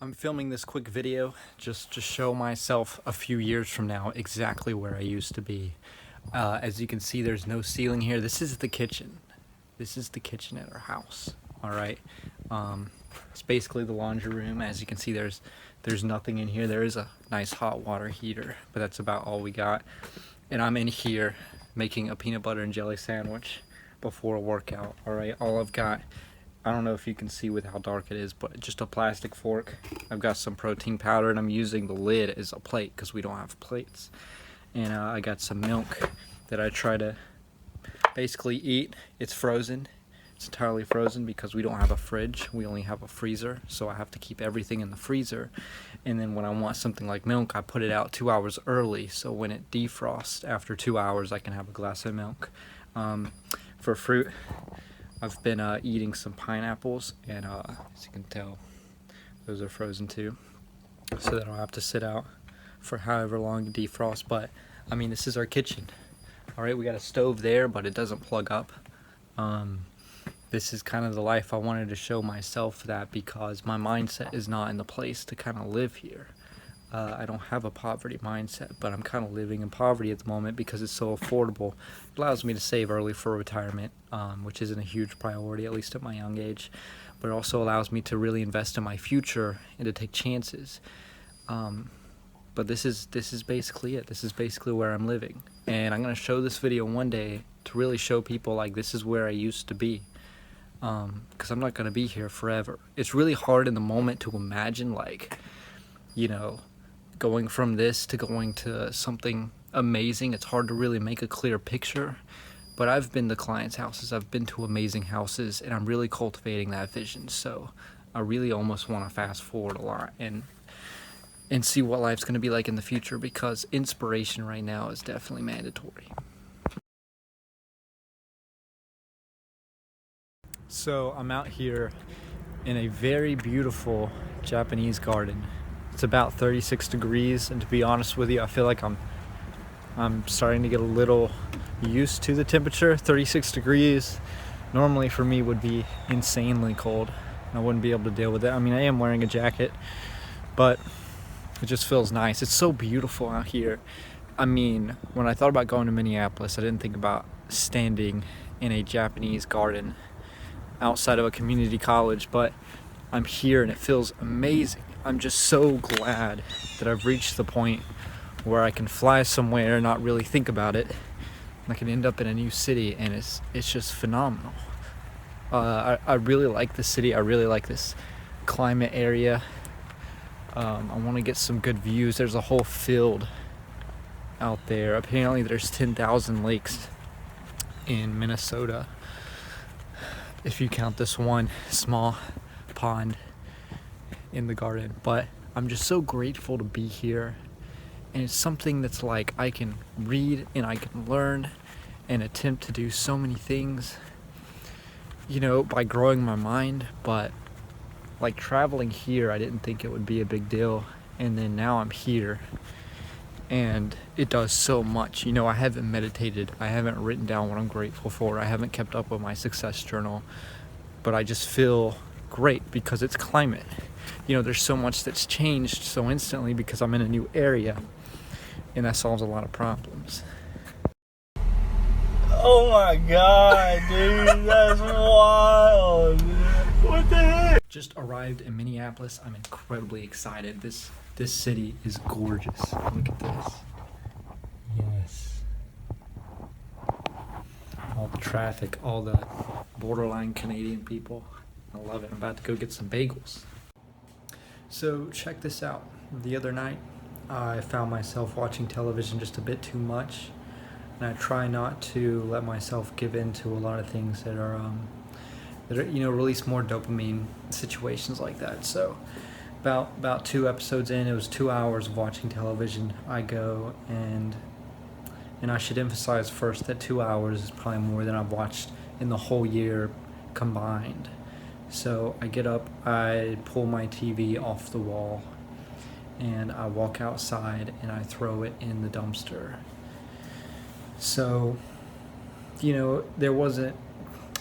I'm filming this quick video just to show myself a few years from now exactly where I used to be. As you can see, there's no ceiling here. This is the kitchen. This is the kitchen at our house. All right. It's basically the laundry room. As you can see, there's nothing in here. There is a nice hot water heater, but that's about all we got. And I'm in here making a peanut butter and jelly sandwich before a workout. All right. All I've got, I don't know if you can see with how dark it is, but just a plastic fork. I've got some protein powder, and I'm using the lid as a plate because we don't have plates. And I got some milk that I try to basically eat. It's frozen. It's entirely frozen because we don't have a fridge. We only have a freezer, so I have to keep everything in the freezer. And then when I want something like milk, I put it out 2 hours early, so when it defrosts after 2 hours, I can have a glass of milk. For fruit, I've been eating some pineapples, and as you can tell, those are frozen too, so that I don't have to sit out for however long to defrost. But I mean, this is our kitchen. All right, we got a stove there, but it doesn't plug up. This is kind of the life I wanted to show myself, that because my mindset is not in the place to kind of live here. I don't have a poverty mindset, but I'm kind of living in poverty at the moment because it's so affordable. It allows me to save early for retirement, which isn't a huge priority, at least at my young age. But it also allows me to really invest in my future and to take chances. But this is basically it. This is basically where I'm living. And I'm going to show this video one day to really show people, like, this is where I used to be. Because I'm not going to be here forever. It's really hard in the moment to imagine, like, you know, going from this to going to something amazing. It's hard to really make a clear picture, but I've been to clients' houses, I've been to amazing houses, and I'm really cultivating that vision. So I really almost want to fast forward a lot and see what life's going to be like in the future, because inspiration right now is definitely mandatory. So I'm out here in a very beautiful Japanese garden. It's about 36 degrees, and to be honest with you, I feel like I'm starting to get a little used to the temperature. 36 degrees normally for me would be insanely cold. I wouldn't be able to deal with it. I mean, I am wearing a jacket, but it just feels nice. It's so beautiful out here. I mean, when I thought about going to Minneapolis, I didn't think about standing in a Japanese garden outside of a community college, but I'm here and it feels amazing. I'm just so glad that I've reached the point where I can fly somewhere, not really think about it. I can end up in a new city, and it's just phenomenal. I really like the city. I really like this climate area. I want to get some good views. There's a whole field out there. Apparently there's 10,000 lakes in Minnesota, if you count this one small pond in the garden. But I'm just so grateful to be here, and it's something that's like I can read and I can learn and attempt to do so many things, you know, by growing my mind. But like traveling here, I didn't think it would be a big deal, and then now I'm here and it does so much. You know, I haven't meditated, I haven't written down what I'm grateful for, I haven't kept up with my success journal, but I just feel great because it's climate. You know, there's so much that's changed so instantly because I'm in a new area, and that solves a lot of problems. Oh my god, dude, that's wild. What the heck? Just arrived in Minneapolis. I'm incredibly excited. This city is gorgeous. Look at this. Yes. All the traffic, all the borderline Canadian people. I love it. I'm about to go get some bagels. So check this out. The other night, I found myself watching television just a bit too much, and I try not to let myself give in to a lot of things that are you know, release more dopamine, situations like that. So about 2 episodes in, it was 2 hours of watching television. I go and I should emphasize first that 2 hours is probably more than I've watched in the whole year combined. So I get up, I pull my TV off the wall, and I walk outside and I throw it in the dumpster. So, you know, there wasn't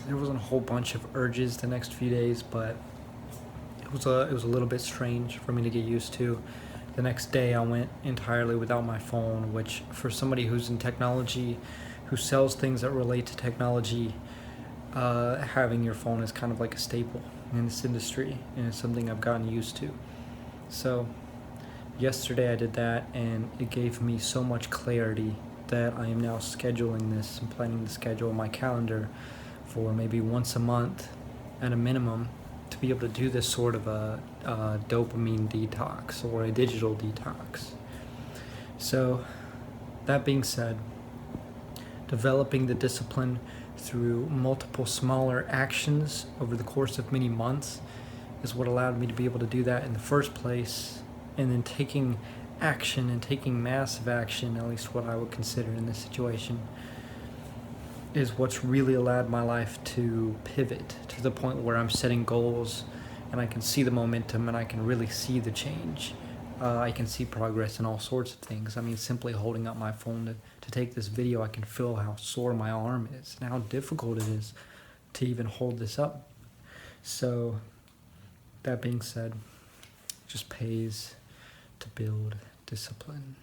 a whole bunch of urges the next few days, but it was a little bit strange for me to get used to. The next day I went entirely without my phone, which for somebody who's in technology, who sells things that relate to technology, having your phone is kind of like a staple in this industry, and it's something I've gotten used to. So yesterday I did that, and it gave me so much clarity that I am now scheduling this and planning to schedule my calendar for maybe once a month at a minimum to be able to do this sort of a dopamine detox or a digital detox. So that being said, developing the discipline through multiple smaller actions over the course of many months is what allowed me to be able to do that in the first place, and then taking action and taking massive action, at least what I would consider in this situation, is what's really allowed my life to pivot to the point where I'm setting goals and I can see the momentum and I can really see the change. I can see progress in all sorts of things. I mean, simply holding up my phone to take this video, I can feel how sore my arm is and how difficult it is to even hold this up. So, that being said, it just pays to build discipline.